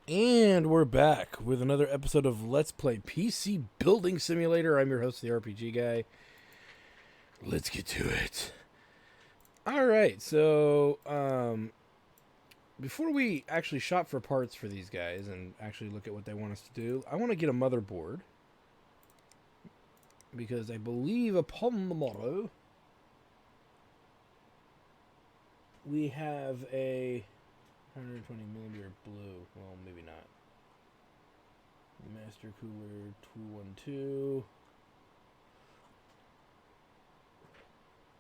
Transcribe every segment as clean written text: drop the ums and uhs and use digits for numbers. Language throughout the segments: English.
And we're back with another episode of Let's Play PC Building Simulator. I'm your host, the RPG Guy. Let's get to it. Alright, so, before we actually shop for parts for these guys and actually look at what they want us to do, I want to get a motherboard. Because I believe upon the motto, we have a 120mm blue. Well, maybe not. Master Cooler 212.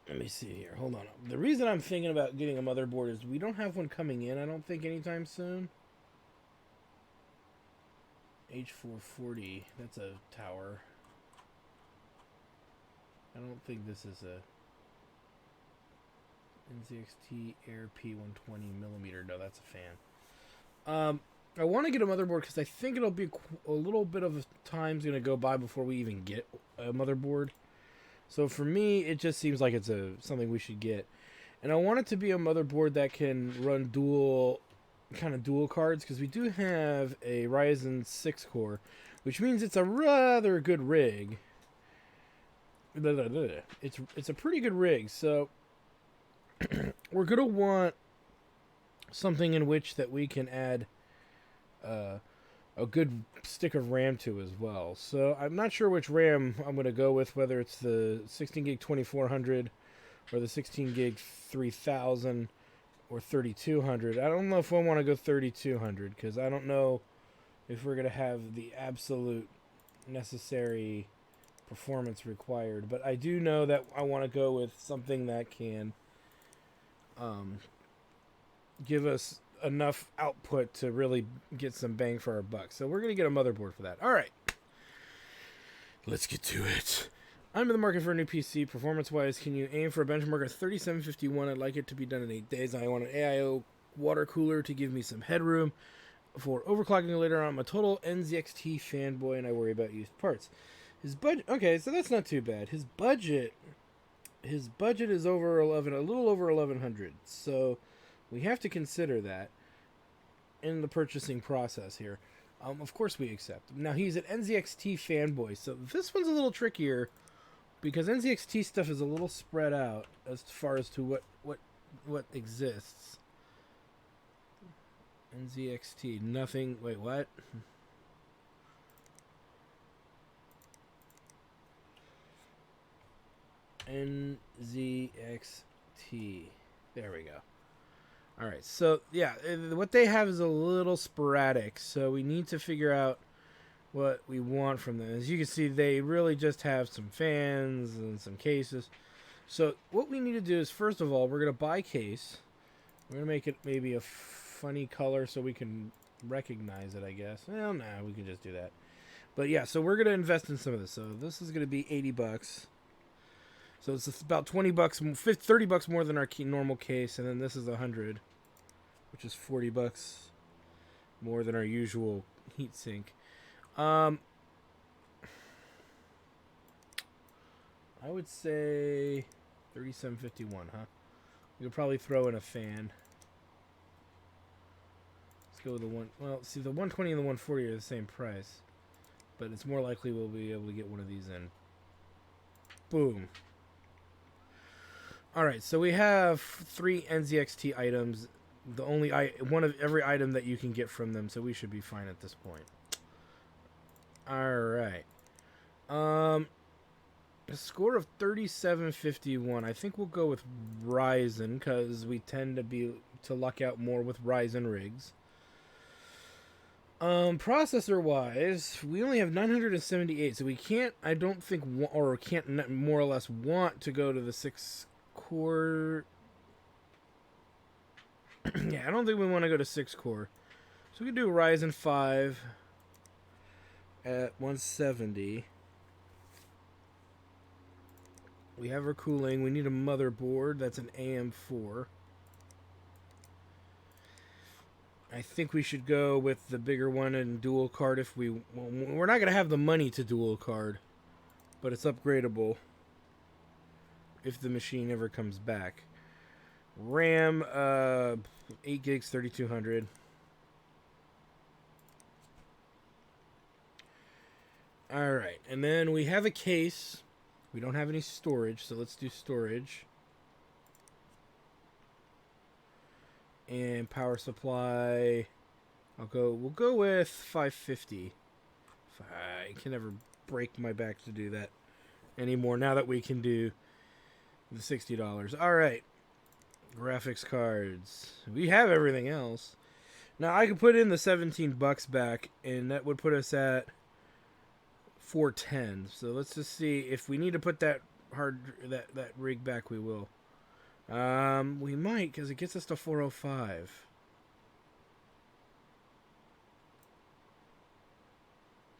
Let me see here. Hold on. The reason I'm thinking about getting a motherboard is we don't have one coming in, I don't think, anytime soon. H440. That's a tower. I don't think this is a NZXT Air P120mm. No, that's a fan. I want to get a motherboard because I think it'll be a little bit of a time's going to go by before we even get a motherboard. So for me, it just seems like it's something we should get. And I want it to be a motherboard that can run dual cards, because we do have a Ryzen 6 core, which means it's a rather good rig. It's a pretty good rig, so we're going to want something in which that we can add a good stick of RAM to as well. So I'm not sure which RAM I'm going to go with, whether it's the 16 gig 2400 or the 16 gig 3000 or 3200. I don't know if I want to go 3200 because I don't know if we're going to have the absolute necessary performance required. But I do know that I want to go with something that can give us enough output to really get some bang for our buck. So we're going to get a motherboard for that. All right. Let's get to it. I'm in the market for a new PC. Performance-wise, can you aim for a benchmark of 3751? I'd like it to be done in 8 days. I want an AIO water cooler to give me some headroom for overclocking later on. I'm a total NZXT fanboy, and I worry about used parts. His budget... Okay, so that's not too bad. His budget is over 11, a little over 1100. So we have to consider that in the purchasing process here. Of course we accept. Now, he's an NZXT fanboy, so this one's a little trickier because NZXT stuff is a little spread out as far as to what exists. NZXT, nothing. Wait, what? NZXT. There we go. All right, so yeah, what they have is a little sporadic, so we need to figure out what we want from them. As you can see, they really just have some fans and some cases. So what we need to do is, first of all, we're going to buy case. We're going to make it maybe a funny color so we can recognize it, I guess. Well, nah, we can just do that. But yeah, so we're going to invest in some of this. So this is going to be 80 bucks. So it's about 20 bucks, 30 bucks more than our normal case, and then this is 100, which is 40 bucks more than our usual heatsink. I would say 3751, huh? We could probably throw in a fan. Let's go with the one. Well, see, the 120 and the 140 are the same price, but it's more likely we'll be able to get one of these in. Boom. Alright, so we have 3 NZXT items. The only one of every item that you can get from them, so we should be fine at this point. Alright. A score of 3751. I think we'll go with Ryzen, because we tend to luck out more with Ryzen rigs. Processor wise, we only have 978, so we can't, I don't think, or can't more or less want to go to the 6 core. Yeah, I don't think we want to go to 6 core. So we can do Ryzen 5 at 170. We have our cooling. We need a motherboard. That's an AM4. I think we should go with the bigger one and dual card if we're not going to have the money to dual card, but it's upgradable if the machine ever comes back. RAM, 8 gigs, 3200. All right, and then we have a case. We don't have any storage, so let's do storage. And power supply. We'll go with 550. I can never break my back to do that anymore now that we can do the $60. All right. Graphics cards. We have everything else. Now I could put in the $17 back, and that would put us at 410. So let's just see if we need to put that rig back. We will. We might, because it gets us to 405.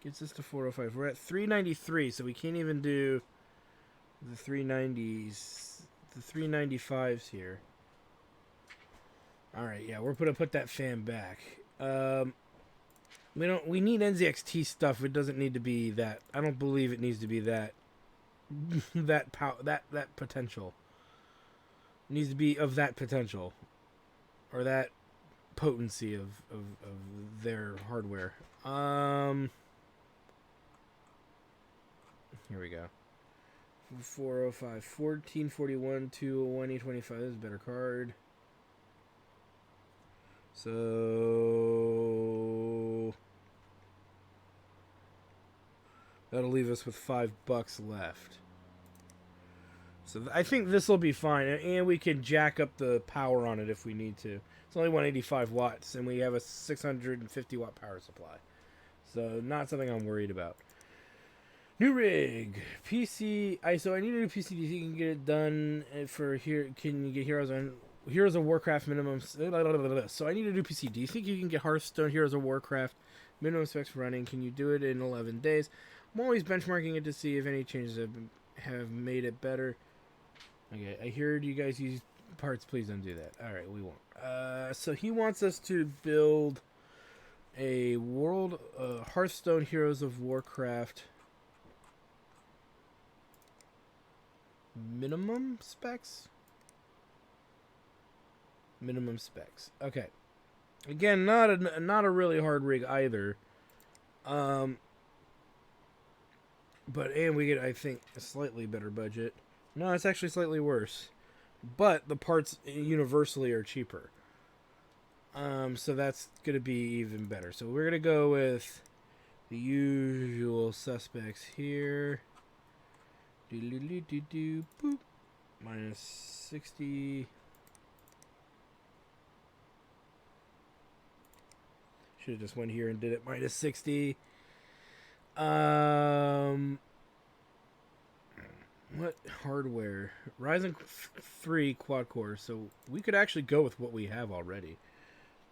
Gets us to 405. We're at 393, so we can't even do the 390s, the 395s here. All right, yeah, we're gonna put that fan back. We need NZXT stuff. It doesn't need to be that. I don't believe it needs to be that. that potential. It needs to be of that potential, or that potency of their hardware. Here we go. 405, 1441, 201, E25. This is a better card. So that'll leave us with $5 left. So I think this will be fine, and we can jack up the power on it if we need to. It's only 185 watts, and we have a 650 watt power supply. So not something I'm worried about. New rig, PC. So I need a new PC. Do you think you can get it done for here? Can you get Heroes of Warcraft minimum? So I need a new PC. Do you think you can get Hearthstone Heroes of Warcraft minimum specs running? Can you do it in 11 days? I'm always benchmarking it to see if any changes have made it better. Okay, I heard you guys use parts. Please don't do that. All right, we won't. So he wants us to build a Hearthstone Heroes of Warcraft minimum specs. Minimum specs. Okay. Again, not a really hard rig either. But we get, I think, a slightly better budget. No, it's actually slightly worse. But the parts universally are cheaper. So that's gonna be even better. So we're gonna go with the usual suspects here. Boop. Minus 60. Should have just went here and did it minus 60. What hardware? Ryzen 3 quad core. So we could actually go with what we have already.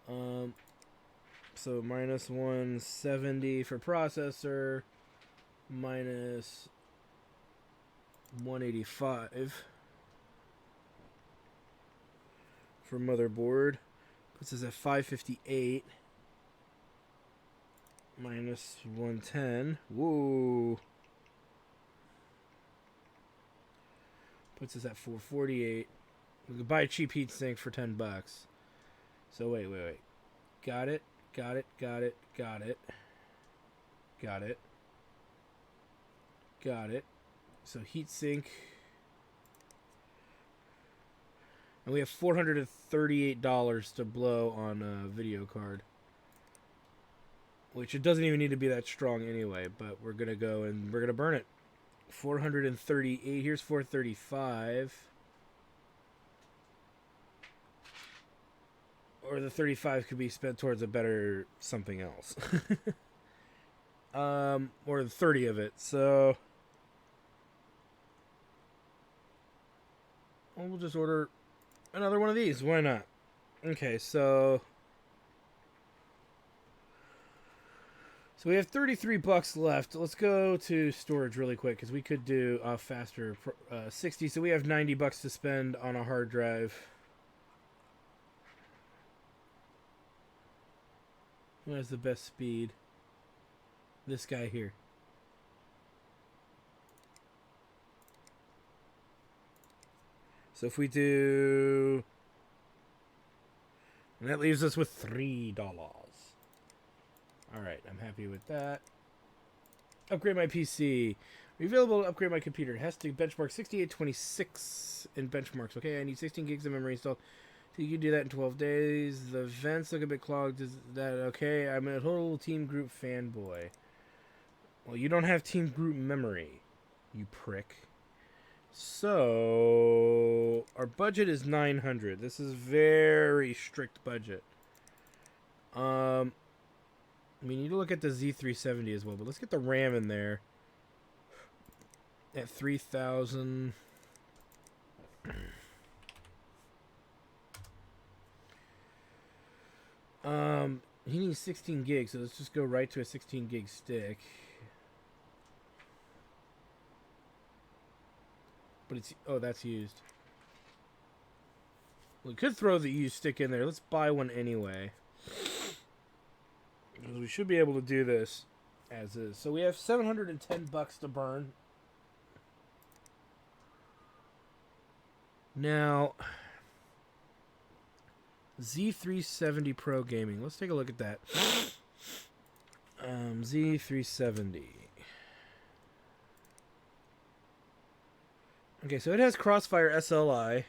So minus 170 for processor. Minus 185 for motherboard. Puts us at 558. Minus 110. Whoa. Puts us at 448. We could buy a cheap heatsink for $10. So wait. Got it. So heatsink. And we have $438 to blow on a video card. Which it doesn't even need to be that strong anyway, but we're going to go and we're going to burn it. 438. Here's 435. Or the 35 could be spent towards a better something else. Or the 30 of it. So we'll just order another one of these. Why not? Okay, so we have $33 left. Let's go to storage really quick because we could do faster 60. So we have $90 to spend on a hard drive. Who has the best speed? This guy here. So if we do, and that leaves us with $3. All right, I'm happy with that. Upgrade my PC. Available to upgrade my computer. It has to benchmark 6826 in benchmarks. Okay, I need 16 gigs of memory installed. So you can do that in 12 days. The vents look a bit clogged. Is that okay? I'm a total Team Group fanboy. Well, you don't have Team Group memory, you prick. So our budget is 900. This is very strict budget. We need to look at the Z370 as well, but let's get the RAM in there at 3000. He needs 16 gigs, so let's just go right to a 16 gig stick. But it's, oh, that's used. We could throw the used stick in there. Let's buy one anyway. Because we should be able to do this as is. So we have $710 to burn. Now, Z370 Pro Gaming. Let's take a look at that. Z370. Okay, so it has Crossfire SLI.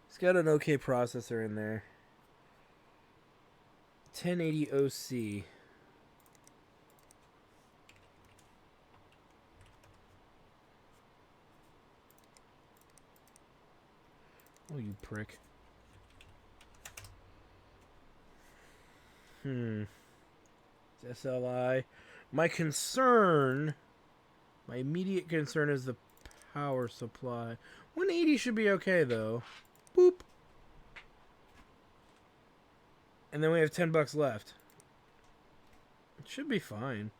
It's got an okay processor in there. 1080 OC. Oh, you prick. It's SLI. My immediate concern is the power supply. 180 should be okay, though. Boop. And then we have $10 left. It should be fine.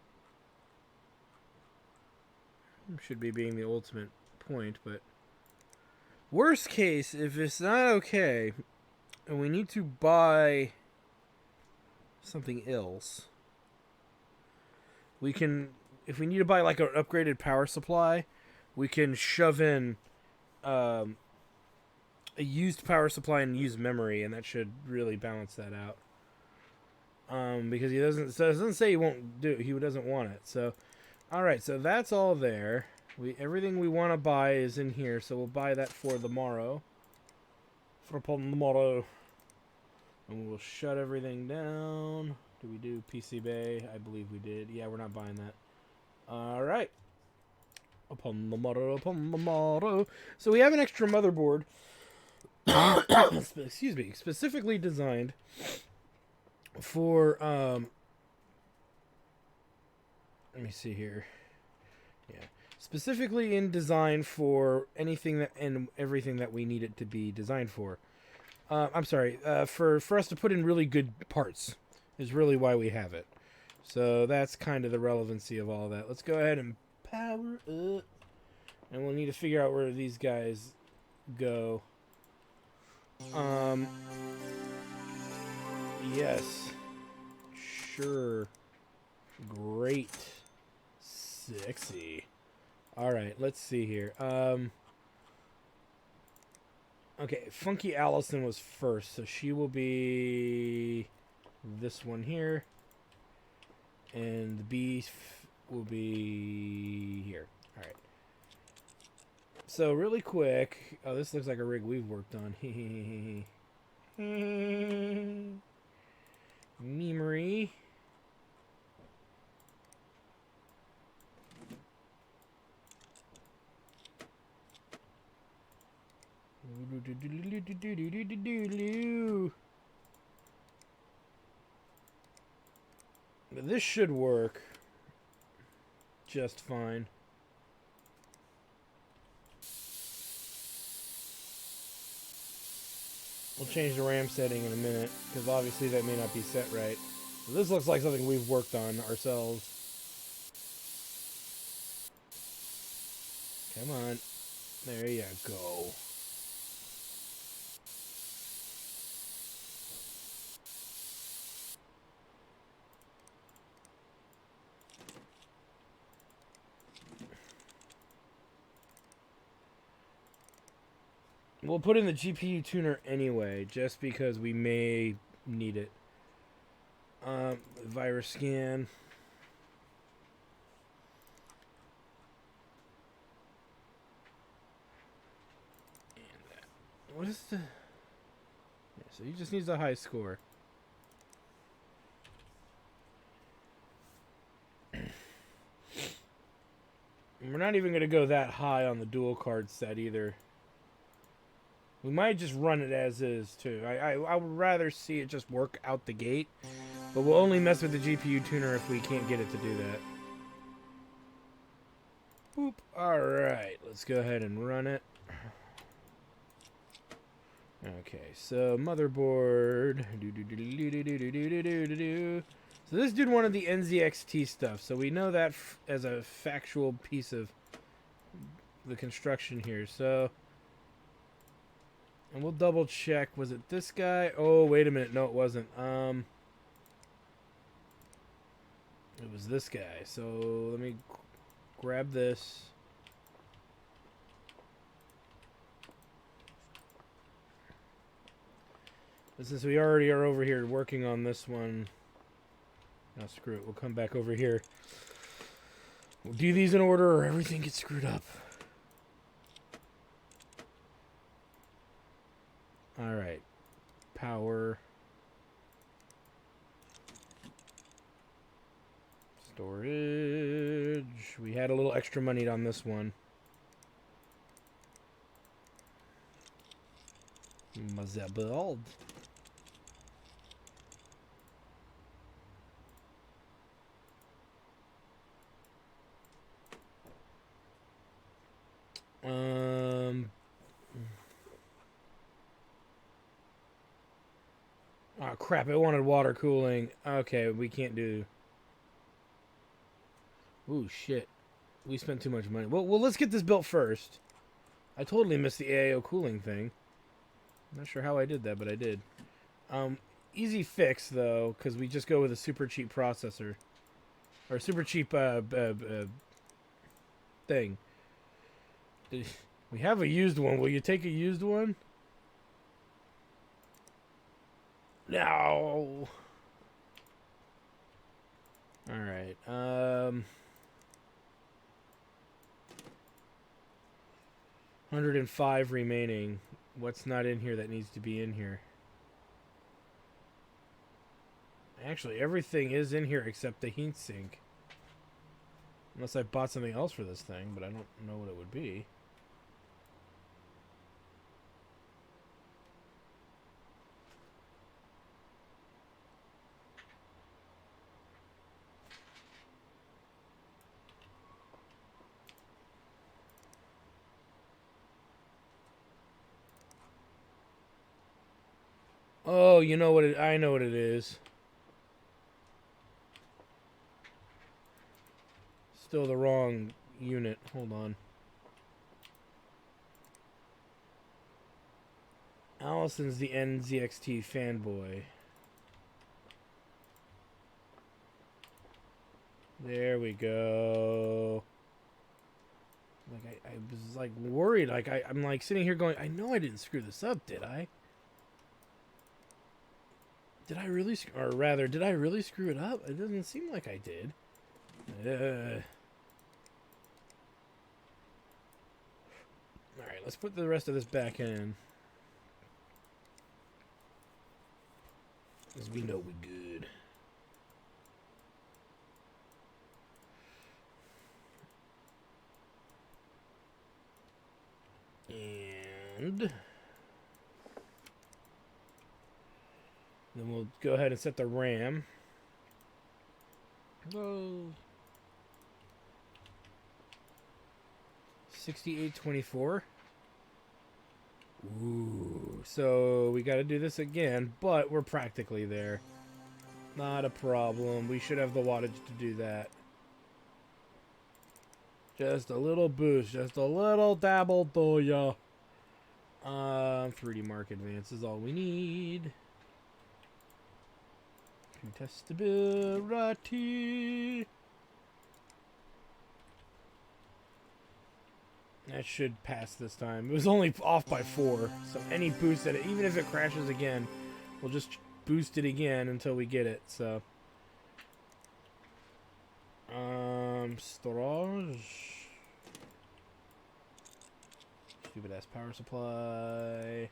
Should be being the ultimate point, but... Worst case, if it's not okay, and we need to buy something else, we can, if we need to buy like an upgraded power supply, we can shove in a used power supply and used memory, and that should really balance that out. Because he doesn't say he won't do it, he doesn't want it. So, all right, so that's all there. Everything we want to buy is in here, so we'll buy that for tomorrow. For tomorrow. And we'll shut everything down. Did we do PC Bay? I believe we did. Yeah, we're not buying that. Alright. Upon the motto. So we have an extra motherboard. Excuse me. Specifically designed for, let me see here. Yeah. Specifically in design for anything that and everything that we need it to be designed for. I'm sorry, for us to put in really good parts is really why we have it. So that's kind of the relevancy of all that. Let's go ahead and power up. And we'll need to figure out where these guys go. Yes. Sure. Great. Sexy. Alright, let's see here. Okay, Funky Allison was first, so she will be this one here. And the beef will be here. Alright. So, really quick. Oh, this looks like a rig we've worked on. Memory. This should work just fine. We'll change the RAM setting in a minute, because obviously that may not be set right. So this looks like something we've worked on ourselves. Come on. There you go. We'll put in the GPU tuner anyway, just because we may need it. Virus scan. What is the... Yeah, so he just needs a high score. We're not even going to go that high on the dual card set either. We might just run it as is too. I would rather see it just work out the gate. But we'll only mess with the GPU tuner if we can't get it to do that. Boop. Alright, let's go ahead and run it. Okay, so motherboard. So this dude wanted the NZXT stuff, so we know that as a factual piece of the construction here. So, and we'll double check. Was it this guy? Oh, wait a minute. No, it wasn't. It was this guy. So let me grab this. Since we already are over here working on this one, now screw it. We'll come back over here. We'll do these in order or everything gets screwed up. Alright. Power. Storage. We had a little extra money on this one. Motherboard. Oh crap, it wanted water cooling. Okay, we can't do... Ooh, shit. We spent too much money. Well, let's get this built first. I totally missed the AIO cooling thing. I'm not sure how I did that, but I did. Easy fix, though, because we just go with a super cheap processor. Or super cheap, thing. We have a used one. Will you take a used one? No. Alright. 105 remaining. What's not in here that needs to be in here? Actually, everything is in here except the heatsink. Unless I bought something else for this thing, but I don't know what it would be. Oh, you know what I know what it is. Still the wrong unit. Hold on. Allison's the NZXT fanboy. There we go. Like I was like worried. Like I'm like sitting here going, I know I didn't screw this up, did I? Did I really, or rather, did I really screw it up? It doesn't seem like I did. Alright, let's put the rest of this back in. Because we know we're good. And then we'll go ahead and set the RAM. Whoa. 6824. Ooh. So we got to do this again, but we're practically there. Not a problem. We should have the wattage to do that. Just a little boost. Just a little dabble to ya. 3D Mark Advance is all we need. Testability. That should pass this time. It was only off by 4, so any boost at it, even if it crashes again, we'll just boost it again until we get it. So Storage. Stupid ass power supply.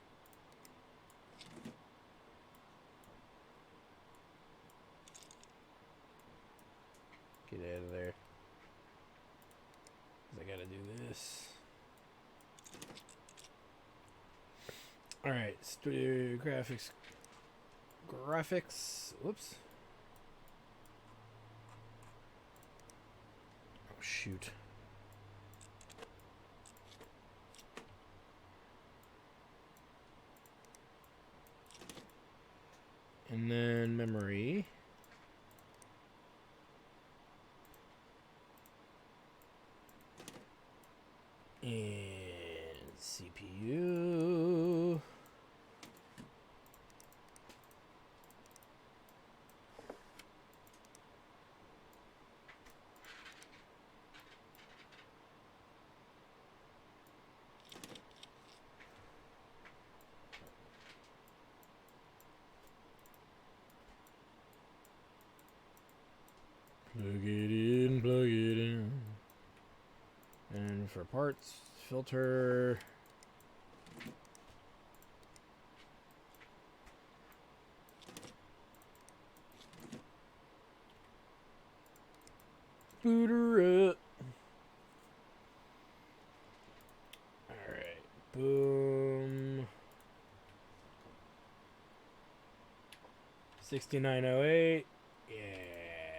Get out of there. 'Cause I gotta do this. Alright, studio graphics. Whoops. Oh, shoot. And then memory. And CPU. Plug it in. And for parts, filter. Booter up. Alright, boom. 6908. Yeah,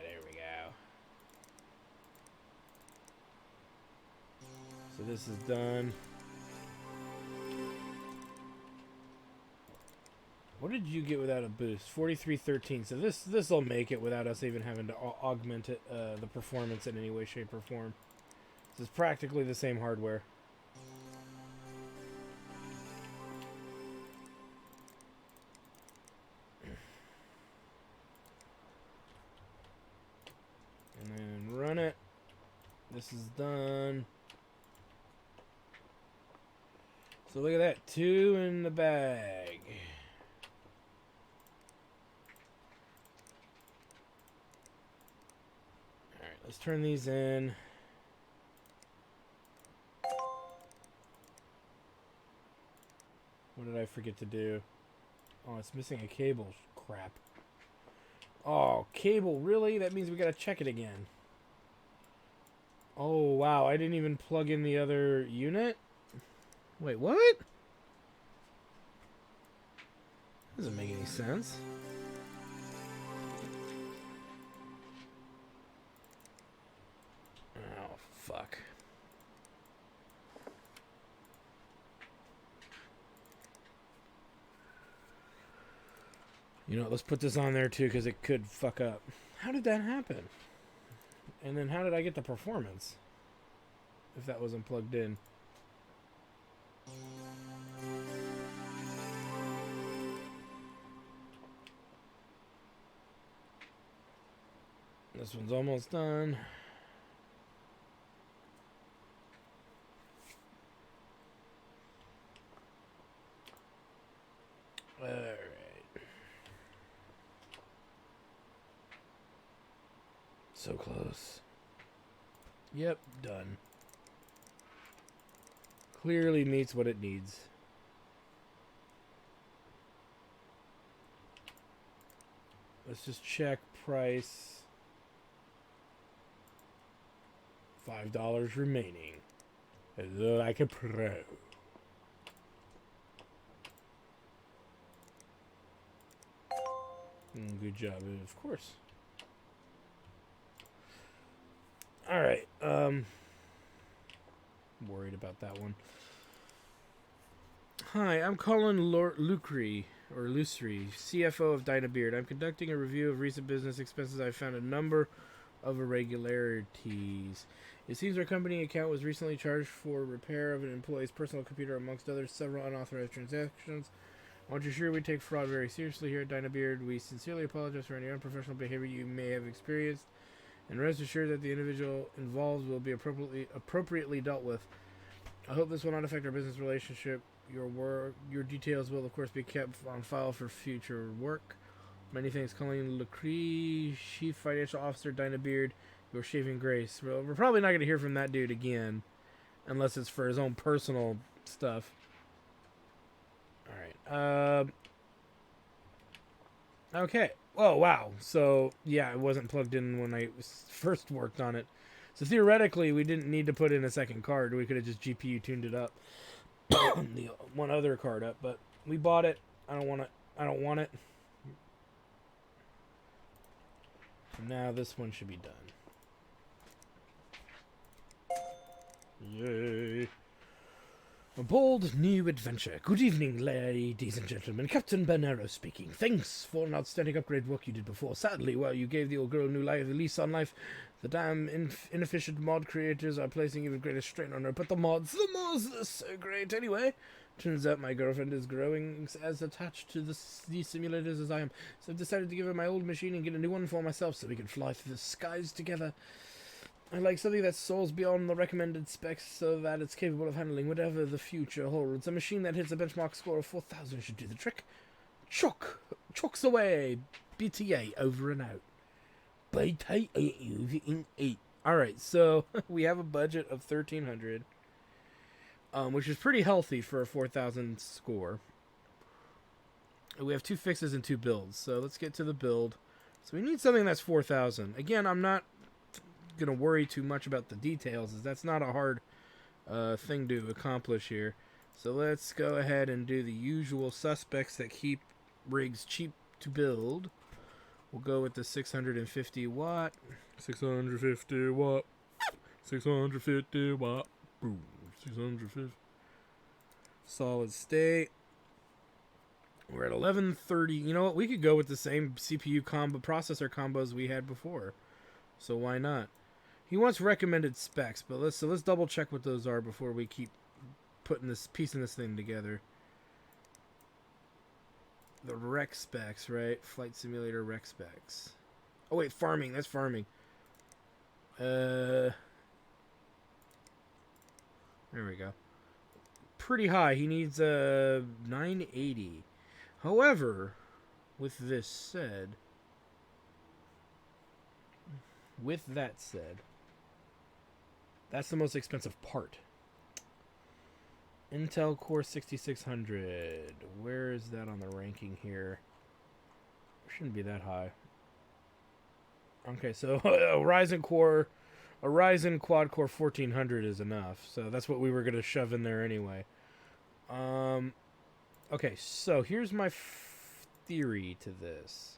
there we go. So this is done. What did you get without a boost? 4313. So this'll make it without us even having to augment it, the performance in any way, shape, or form. This is practically the same hardware. And then run it. This is done. So look at that, 2 in the bag. Alright, let's turn these in. What did I forget to do? Oh, it's missing a cable. Crap. Oh, cable, really? That means we gotta check it again. Oh, wow, I didn't even plug in the other unit? Wait, what? Doesn't make any sense. Oh, fuck. You know, let's put this on there too, because it could fuck up. How did that happen? And then how did I get the performance? If that wasn't plugged in. This one's almost done. Alright. So close. Yep, done. Clearly meets what it needs. Let's just check price. $5 remaining. Like a pro. Good job, of course. Alright, worried about that one. Hi, I'm Colin Lucry, CFO of Dynabeard. I'm conducting a review of recent business expenses. I found a number of irregularities. It seems our company account was recently charged for repair of an employee's personal computer, amongst others, several unauthorized transactions. I want you sure we take fraud very seriously here at Dynabeard. We sincerely apologize for any unprofessional behavior you may have experienced, and rest assured that the individual involved will be appropriately dealt with. I hope this will not affect our business relationship. Your details will, of course, be kept on file for future work. Many thanks, Colleen Lecree, Chief Financial Officer, Dynabeard. Your Shaving Grace. Well, we're probably not going to hear from that dude again. Unless it's for his own personal stuff. Alright. Okay. Oh, wow. So, yeah, it wasn't plugged in when I first worked on it. So, theoretically, we didn't need to put in a second card. We could have just GPU tuned it up. The one other card up. But we bought it. I don't want it. So now this one should be done. Yay. A bold new adventure. Good evening, ladies and gentlemen. Captain Bernero speaking. Thanks for an outstanding upgrade work you did before. Sadly, while you gave the old girl a new lease on life, the damn inefficient mod creators are placing even greater strain on her. But the mods are so great anyway. Turns out my girlfriend is growing as attached to these simulators as I am. So I've decided to give her my old machine and get a new one for myself so we can fly through the skies together. I like something that soars beyond the recommended specs so that it's capable of handling whatever the future holds. A machine that hits a benchmark score of 4,000 should do the trick. Chocks away. BTA over and out. BTA over and out. Alright, so we have a budget of 1,300. Which is pretty healthy for a 4,000 score. We have 2 fixes and 2 builds. So let's get to the build. So we need something that's 4,000. Again, I'm not going to worry too much about the details, as that's not a hard thing to accomplish here. So let's go ahead and do the usual suspects that keep rigs cheap to build. We'll go with the 650 watt. 650 watt. 650 watt. Boom. 650. Solid state. We're at 1130. You know what? We could go with the same CPU combo processor combos we had before. So why not? He wants recommended specs, but let's double check what those are before we keep piecing this thing together. The rec specs, right? Flight Simulator rec specs. Oh wait, farming. That's farming. There we go. Pretty high. He needs a 980. However, with that said, that's the most expensive part. Intel Core 6600. Where is that on the ranking here? Shouldn't be that high. Okay, so a Ryzen Quad Core 1400 is enough. So that's what we were going to shove in there anyway. Okay, so here's my theory to this.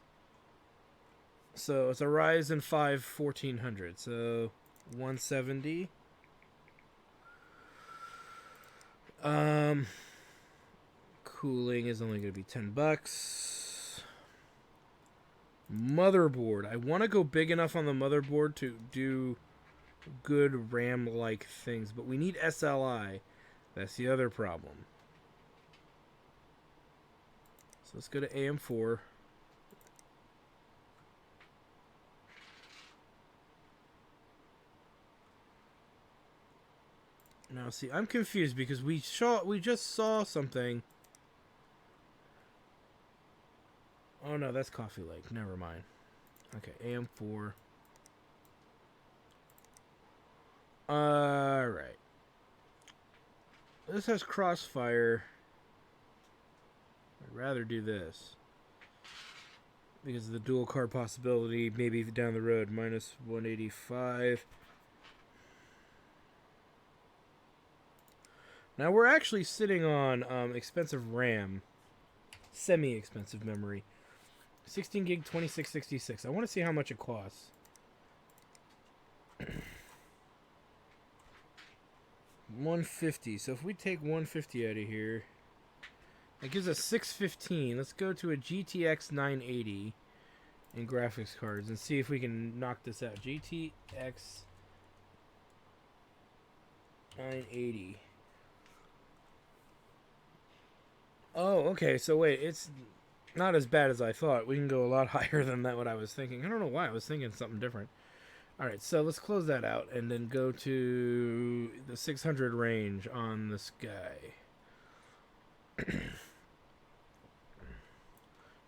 So it's a Ryzen 5 1400. So 170. Cooling is only going to be $10. Motherboard. I want to go big enough on the motherboard to do good RAM-like things, but we need SLI. That's the other problem. So let's go to AM4. Now, see, I'm confused because we just saw something. Oh no, that's Coffee Lake. Never mind. Okay, AM4. Alright. This has Crossfire. I'd rather do this. Because of the dual card possibility, maybe down the road. Minus 185. Now we're actually sitting on expensive RAM. Semi-expensive memory. 16 gig 2666. I want to see how much it costs. 150. So if we take 150 out of here, that gives us 615. Let's go to a GTX 980 in graphics cards and see if we can knock this out. GTX 980. Oh, okay. So wait, it's not as bad as I thought. We can go a lot higher than that. What I was thinking. I don't know why I was thinking something different. All right, so let's close that out and then go to the 600 range on this guy.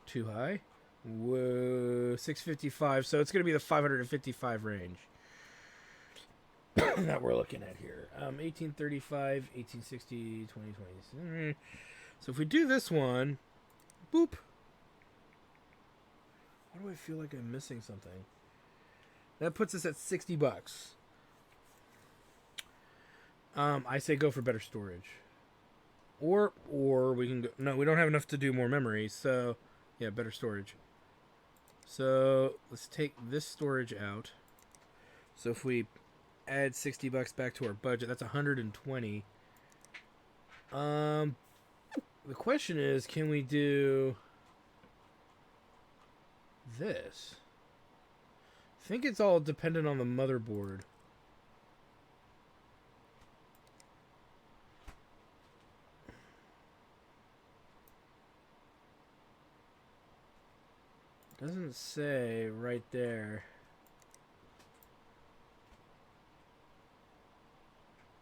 Too high. Whoa, 655. So it's going to be the 555 range. that we're looking at here. 1835, 1860, 2020. So if we do this one, boop. Why do I feel like I'm missing something? That puts us at $60. I say go for better storage. Or we can go... No, we don't have enough to do more memory, so... Yeah, better storage. So, let's take this storage out. So if we add $60 back to our budget, that's 120. The question is, can we do this? I think it's all dependent on the motherboard. Doesn't say right there.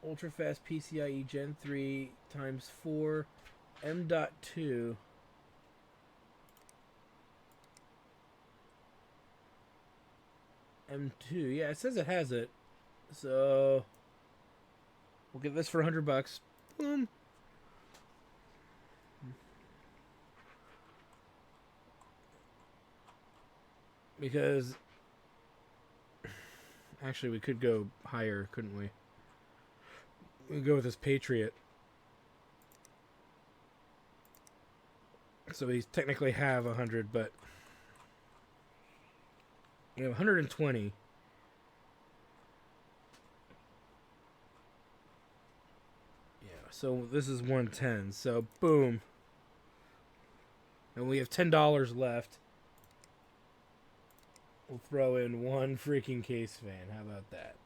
Ultrafast PCIe Gen 3 times 4 M.2. M2. Yeah, it says it has it. So we'll get this for $100. Boom. Because actually we could go higher, couldn't we? We go with this Patriot. So we technically have 100, but we have 120. Yeah, so this is 110. So boom. And we have $10 left. We'll throw in one freaking case fan. How about that?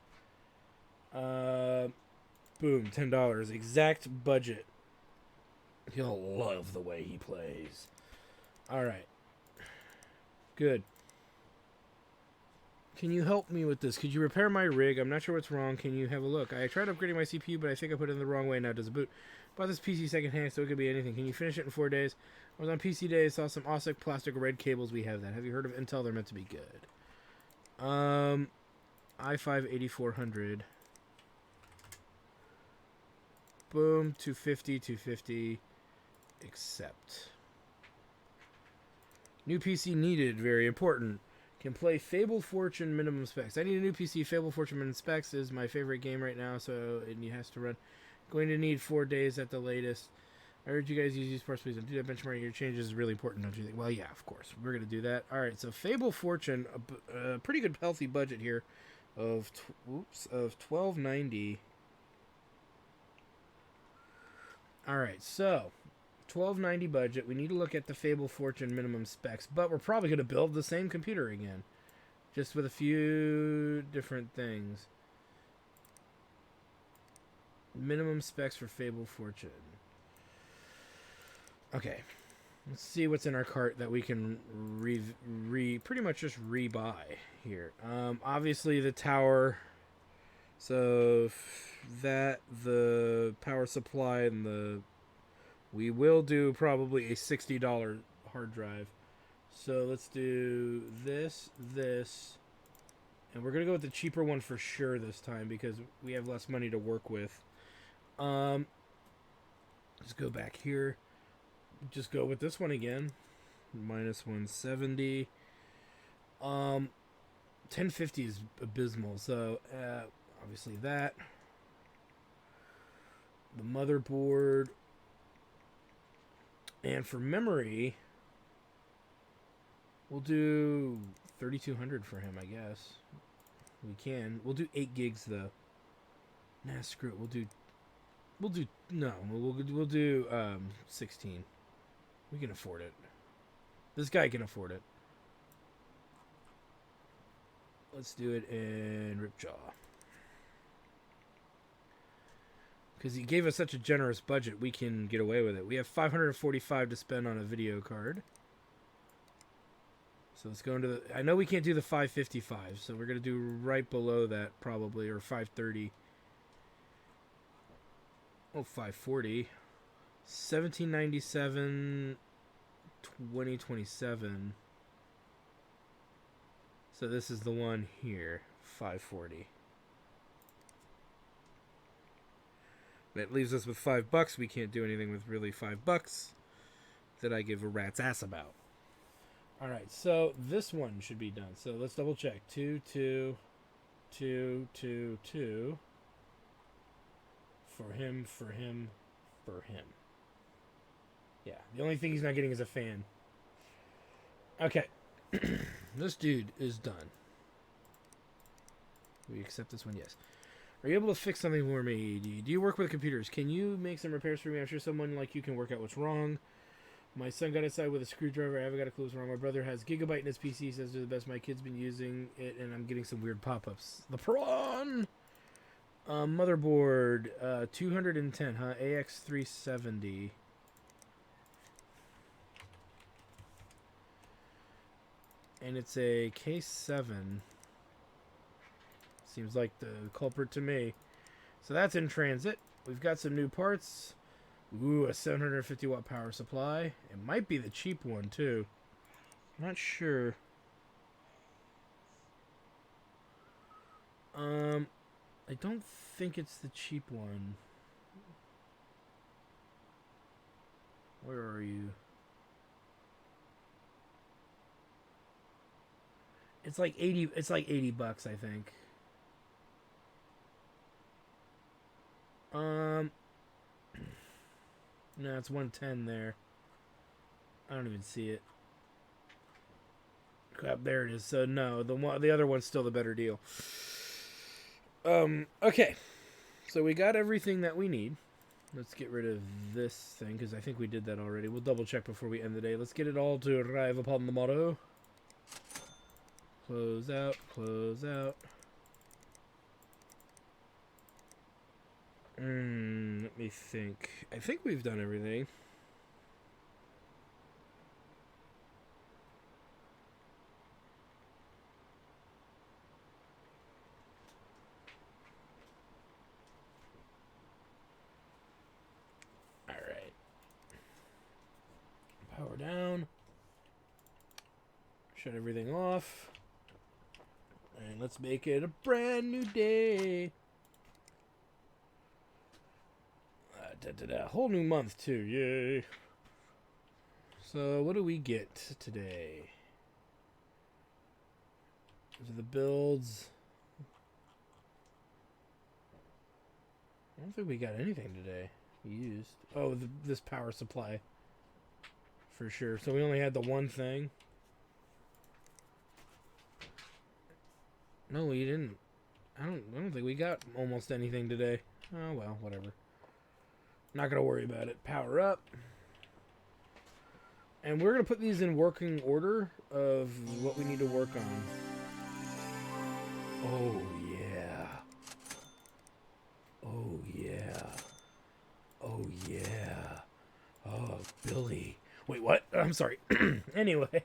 Boom, $10. Exact budget. He'll love the way he plays. Alright. Good. Can you help me with this? Could you repair my rig? I'm not sure what's wrong. Can you have a look? I tried upgrading my CPU, but I think I put it in the wrong way. Now does it boot? Bought this PC secondhand, so it could be anything. Can you finish it in 4 days? I was on PC Day, saw some OSIC plastic red cables. We have that. Have you heard of Intel? They're meant to be good. i5-8400. Boom, 250, 250. Accept. New PC needed, very important. Can play Fable Fortune minimum specs. I need a new PC. Fable Fortune minimum specs is my favorite game right now, so it has to run. Going to need 4 days at the latest. I heard you guys use these parts, please don't do that. Benchmarking your changes is really important, don't you think? Well, yeah, of course. We're going to do that. All right, so Fable Fortune, a pretty good healthy budget here of $12.90. All right, so $12.90 budget. We need to look at the Fable Fortune minimum specs, but we're probably going to build the same computer again, just with a few different things. Minimum specs for Fable Fortune. Okay, let's see what's in our cart that we can pretty much just rebuy here. Obviously the tower. So that, the power supply, and we will do probably a $60 hard drive. So let's do this, and we're gonna go with the cheaper one for sure this time because we have less money to work with. Let's go back here. Just go with this one again. Minus 170. 1050 is abysmal, so obviously that. The motherboard. And for memory, we'll do 3200 for him, I guess. We can. We'll do 8 gigs though. Nah, screw it. We'll do 16. We can afford it. This guy can afford it. Let's do it in Ripjaw. Because he gave us such a generous budget, we can get away with it. We have $545 to spend on a video card. So let's go into the... I know we can't do the 555, so we're going to do right below that probably, or 530. Oh, 540. 1797, 2027. So this is the one here, 540. That leaves us with $5. We can't do anything with really $5 that I give a rat's ass about. All right, so this one should be done. So let's double check. 2, 2, 2, 2, 2. For him, for him, for him. Yeah, the only thing he's not getting is a fan. Okay. This dude is done. We accept this one, yes. Are you able to fix something for me? Do you work with computers? Can you make some repairs for me? I'm sure someone like you can work out what's wrong. My son got inside with a screwdriver. I haven't got a clue what's wrong. My brother has Gigabyte in his PC. Says they're the best. My kid's been using it, and I'm getting some weird pop-ups. The prawn! Motherboard, 210, huh? AX370. And it's a K7. Seems like the culprit to me. So that's in transit. We've got some new parts. Ooh, a 750 watt power supply. It might be the cheap one too. I'm not sure. I don't think it's the cheap one. Where are you? It's like 80. It's like $80, I think. No, it's 110 there. I don't even see it. Crap, there it is. So no, the other one's still the better deal. Okay. So we got everything that we need. Let's get rid of this thing, because I think we did that already. We'll double check before we end the day. Let's get it all to arrive upon the motto. Close out, close out. Let me think. I think we've done everything. Alright. Power down. Shut everything off. And let's make it a brand new day. Whole new month too, yay. So what do we get today? These are the builds. I don't think we got anything today used. Oh, this power supply. For sure. So we only had the one thing. No, we didn't. I don't think we got almost anything today. Oh well, whatever. Not gonna worry about it. Power up. And we're gonna put these in working order of what we need to work on. Oh yeah. Oh yeah. Oh yeah. Oh, Billy. Wait, what? I'm sorry. Anyway.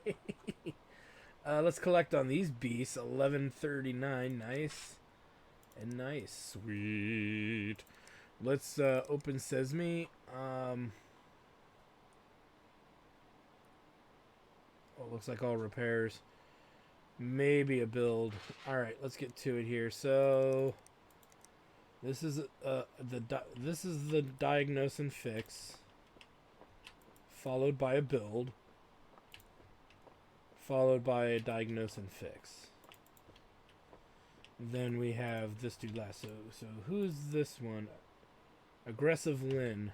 Let's collect on these beasts. 1139. Nice. And nice. Sweet. Let's open Sesame. Oh, looks like all repairs. Maybe a build. Alright, let's get to it here. So this is the diagnose and fix, followed by a build, followed by a diagnose and fix. Then we have this dude last. So who's this one? Aggressive Lynn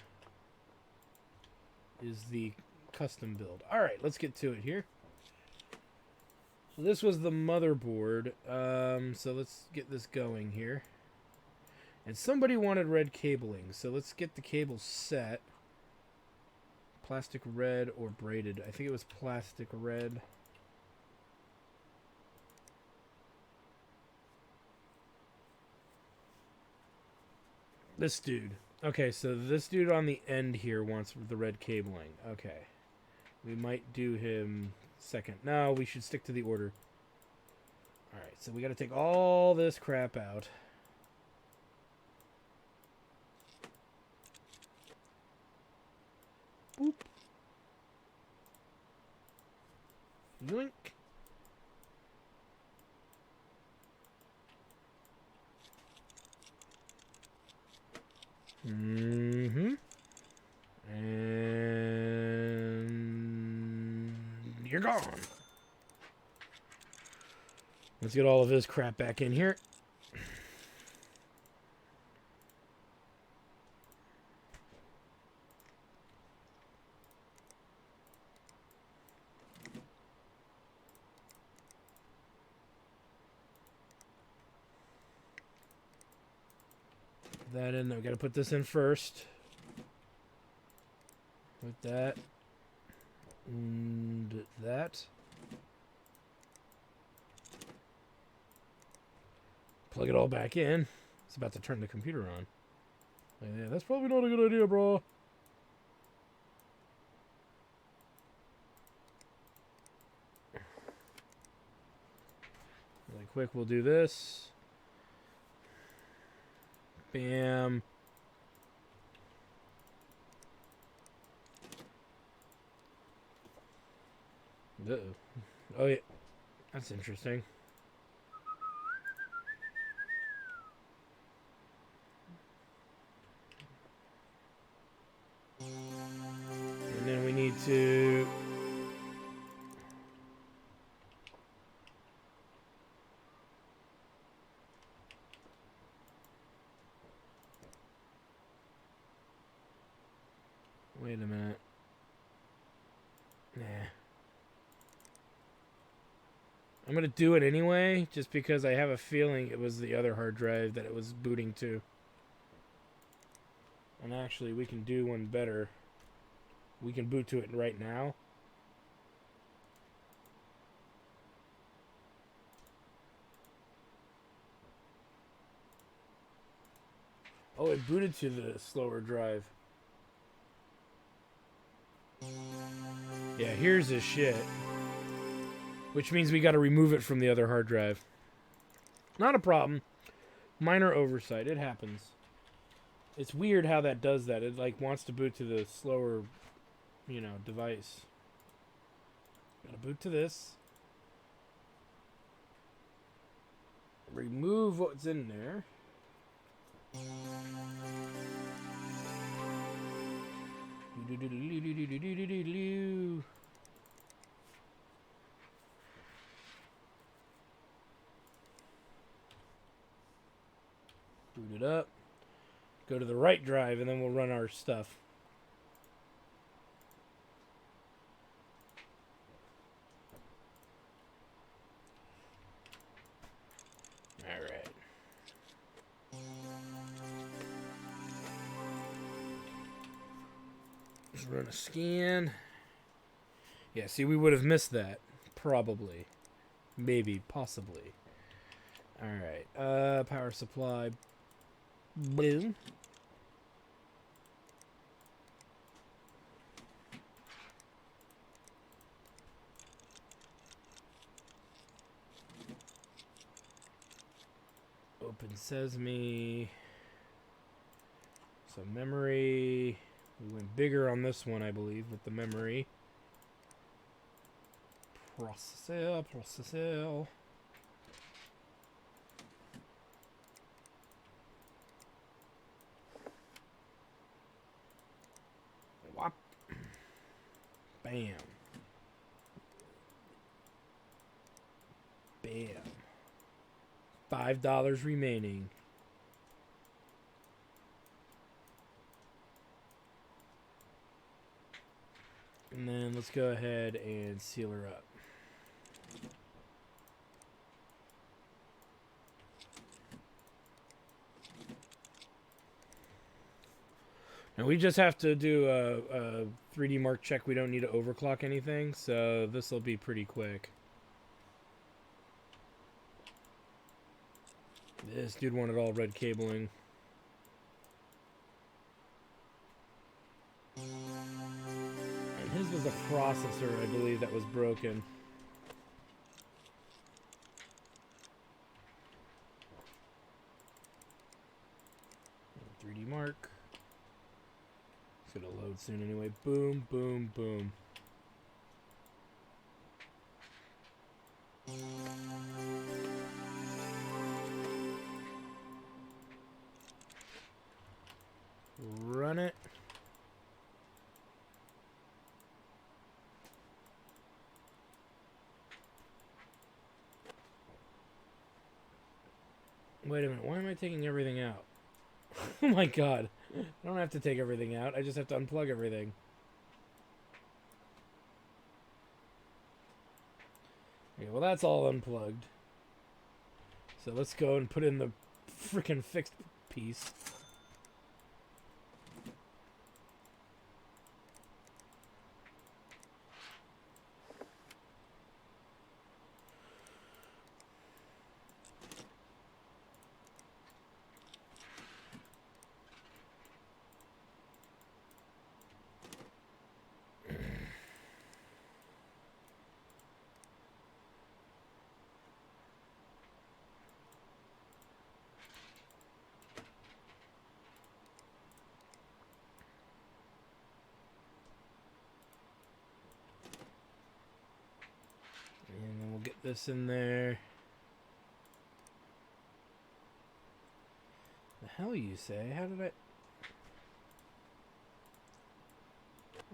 is the custom build. Alright, let's get to it here. So this was the motherboard. So let's get this going here. And somebody wanted red cabling, so let's get the cable set. Plastic red or braided. I think it was plastic red. This dude. Okay, so this dude on the end here wants the red cabling. Okay. We might do him second. No, we should stick to the order. Alright, so we gotta take all this crap out. Boop. Yoink. you're gone. Let's get all of his crap back in here. That in. We got to put this in first. With that. And that. Plug it all back in. It's about to turn the computer on. Yeah, that's probably not a good idea, bro. Really quick, we'll do this. Bam. Uh-oh. Oh, yeah. That's interesting. And then we need to... Wait a minute. Nah. I'm going to do it anyway, just because I have a feeling it was the other hard drive that it was booting to. And actually, we can do one better. We can boot to it right now. Oh, it booted to the slower drive. Yeah, here's his shit. Which means we got to remove it from the other hard drive. Not a problem. Minor oversight. It happens. It's weird how that does that. It like wants to boot to the slower, you know, device. Gotta boot to this. Remove what's in there. Boot it up. Go to the right drive, and then we'll run our stuff. All right. Let's run a scan. Yeah, see, we would have missed that. Probably. Maybe. Possibly. All right. Power supply. Boom. Open Sesame. So memory. We went bigger on this one, I believe, with the memory. Processor. Whop. Bam. Bam. $5 remaining. And then let's go ahead and seal her up. Now we just have to do a 3D Mark check. We don't need to overclock anything, so this will be pretty quick. This dude wanted all red cabling. And his was a processor, I believe, that was broken. And 3D Mark. It's gonna load soon anyway. Boom, boom, boom. Run it. Wait a minute, why am I taking everything out? Oh my god. I don't have to take everything out, I just have to unplug everything. Okay, well that's all unplugged. So let's go and put in the freaking fixed piece. And then we'll get this in there. The hell you say? How did I...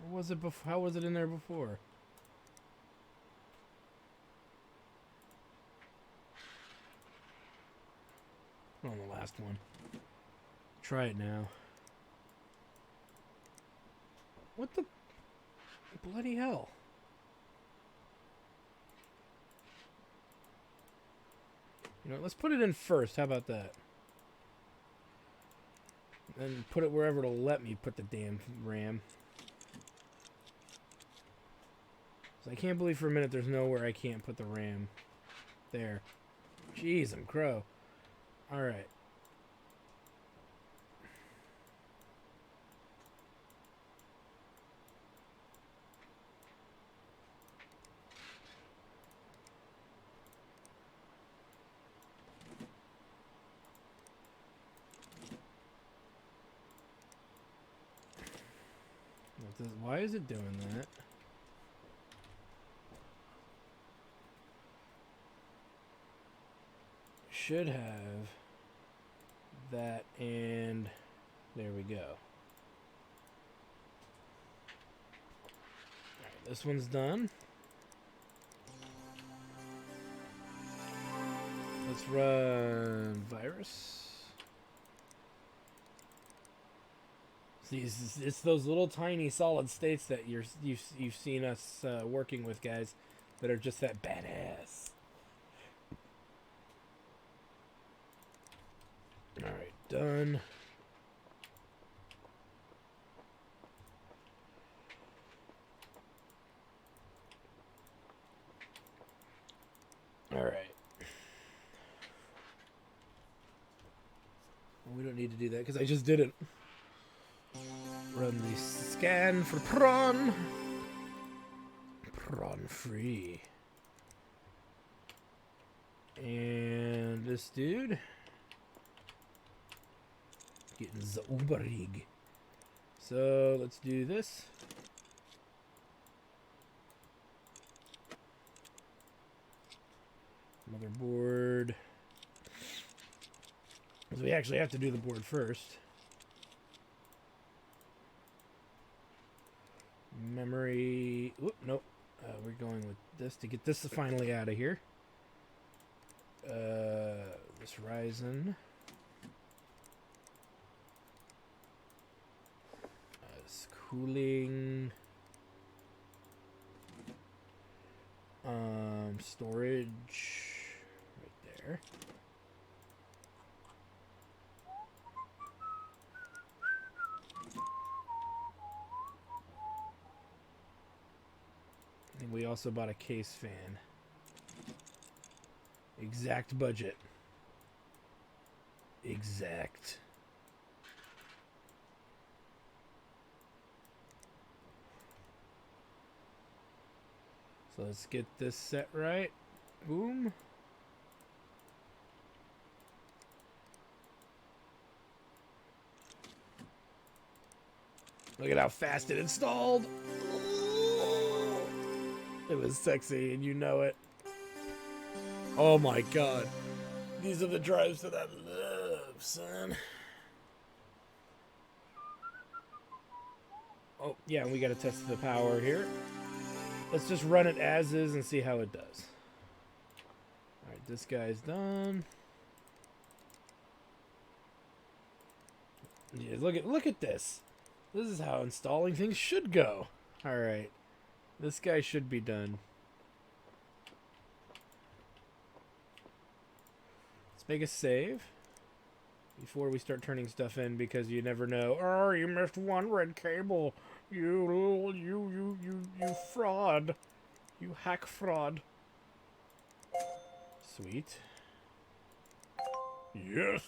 Or was it before? How was it in there before? On the last one. Try it now. What the bloody hell? You know, let's put it in first. How about that? And put it wherever it'll let me put the damn RAM. So I can't believe for a minute there's nowhere I can't put the RAM. There. Jeez, I'm crow. Alright. Why is it doing that? Should have that, and there we go. Alright, this one's done. Let's run virus. See, it's those little tiny solid states that you've seen us working with, guys, that are just that badass. All right, done. All right. We don't need to do that because I just did it. Run the scan for prawn. Prawn free. And this dude getting the Uberig. So let's do this. Motherboard. So we actually have to do the board first. Memory. Whoop, nope. We're going with this to get this finally out of here. This Ryzen. This cooling. Storage. Right there. And we also bought a case fan. Exact budget. Exact. So let's get this set right. Boom. Look at how fast it installed. It was sexy, and you know it. Oh my god. These are the drives that I love, son. Oh, yeah, and we gotta test the power here. Let's just run it as is and see how it does. Alright, this guy's done. Yeah, look at this. This is how installing things should go. All right, this guy should be done. Let's make a save before we start turning stuff in, because you never know. Oh, you missed one red cable. You fraud. You hack fraud. Sweet. Yes.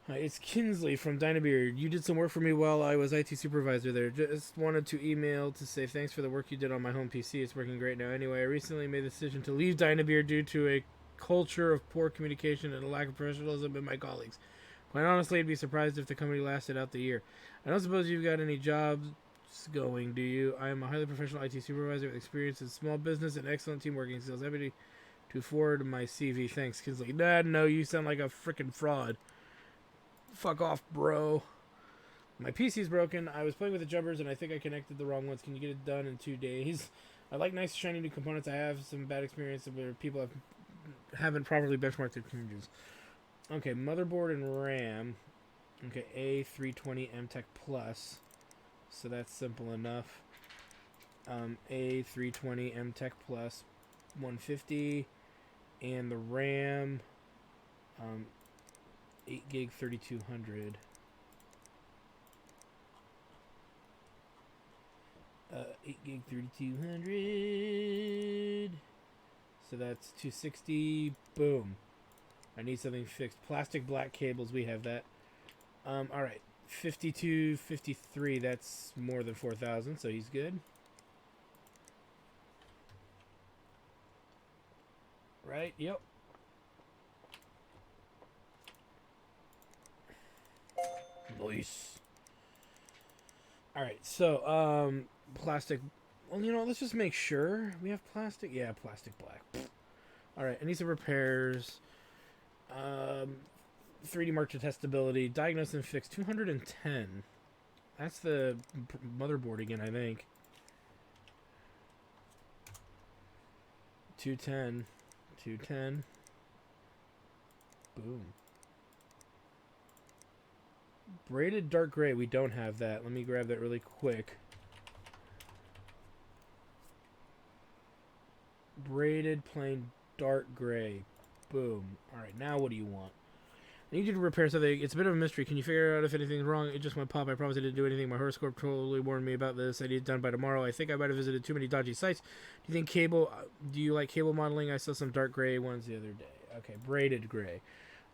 Hi, it's Kinsley from Dynabeard. You did some work for me while I was IT supervisor there. Just wanted to email to say thanks for the work you did on my home PC. It's working great now. Anyway, I recently made the decision to leave Dynabeard due to a culture of poor communication and a lack of professionalism in my colleagues. Quite honestly, I'd be surprised if the company lasted out the year. I don't suppose you've got any jobs going, do you? I am a highly professional IT supervisor with experience in small business and excellent team working skills. Happy to forward my CV. Thanks, Kinsley. Nah, no, you sound like a freaking fraud. Fuck off, bro. My PC's broken. I was playing with the jumpers and I think I connected the wrong ones. Can you get it done in 2 days? I like nice, shiny new components. I have some bad experience where people haven't properly benchmarked their images. Okay, motherboard and RAM. Okay, A320 MTech Plus. So that's simple enough. A320 MTech Plus 150. And the RAM. 8 gig 3200. 8 gig 3200. So that's 260. Boom. I need something fixed. Plastic black cables, we have that. Alright. 52, 53, that's more than 4,000, so he's good. Right, yep. Nice. Alright, so, plastic. Well, you know, let's just make sure we have plastic. Yeah, plastic black. Alright, I need some repairs. 3D mark to testability. Diagnose and fix 210. That's the motherboard again, I think. 210. 210. Boom. Braided dark gray, we don't have that. Let me grab that really quick. Braided plain dark gray. Boom. Alright, now what do you want? I need you to repair something. It's a bit of a mystery. Can you figure out if anything's wrong? It just went pop. I promise I didn't do anything. My horoscope totally warned me about this. I need it done by tomorrow. I think I might have visited too many dodgy sites. Do you like cable modeling? I saw some dark gray ones the other day. Okay, braided gray.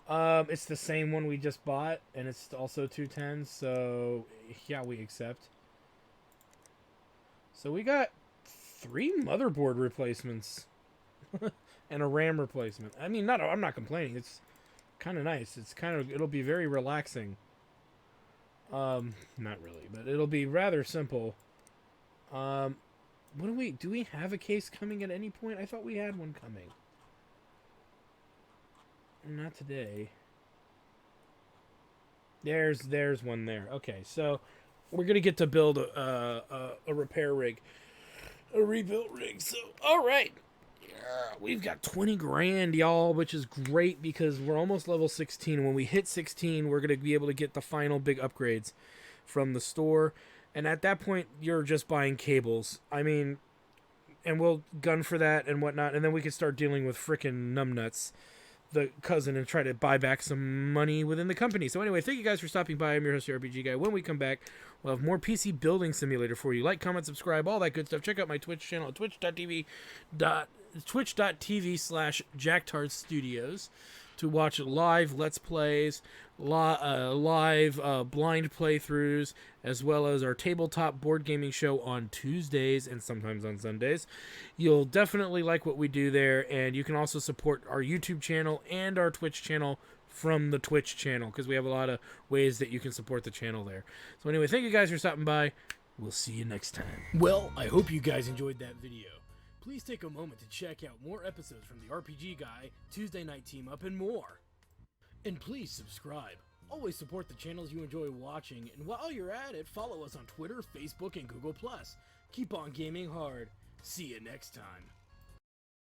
It's the same one we just bought, and it's also 210, so yeah, we accept. So we got 3 motherboard replacements and a RAM replacement. I mean, I'm not complaining. It's kind of nice. It'll be very relaxing. Not really, but it'll be rather simple. Do we have a case coming at any point? I thought we had one coming. Not today. There's one there. Okay, so we're gonna get to build a repair rig, a rebuilt rig. So all right, yeah, we've got 20 grand, y'all, which is great because we're almost level 16. And when we hit 16, we're gonna be able to get the final big upgrades from the store. And at that point, you're just buying cables. I mean, and we'll gun for that and whatnot, and then we can start dealing with frickin' numbnuts, the cousin, and try to buy back some money within the company. So anyway, thank you guys for stopping by. I'm your host, the RPG Guy. When we come back, we'll have more PC Building Simulator for you. Like, comment, subscribe, all that good stuff. Check out my Twitch channel at twitch.tv/JackTard Studios to watch live Let's Plays, live blind playthroughs, as well as our tabletop board gaming show on Tuesdays and sometimes on Sundays. You'll definitely like what we do there, and you can also support our YouTube channel and our Twitch channel from the Twitch channel, because we have a lot of ways that you can support the channel there. So anyway, thank you guys for stopping by. We'll see you next time. Well, I hope you guys enjoyed that video. Please take a moment to check out more episodes from the RPG Guy, Tuesday Night Team Up, and more. And please subscribe. Always support the channels you enjoy watching, and while you're at it, follow us on Twitter, Facebook, and Google+. Keep on gaming hard. See you next time.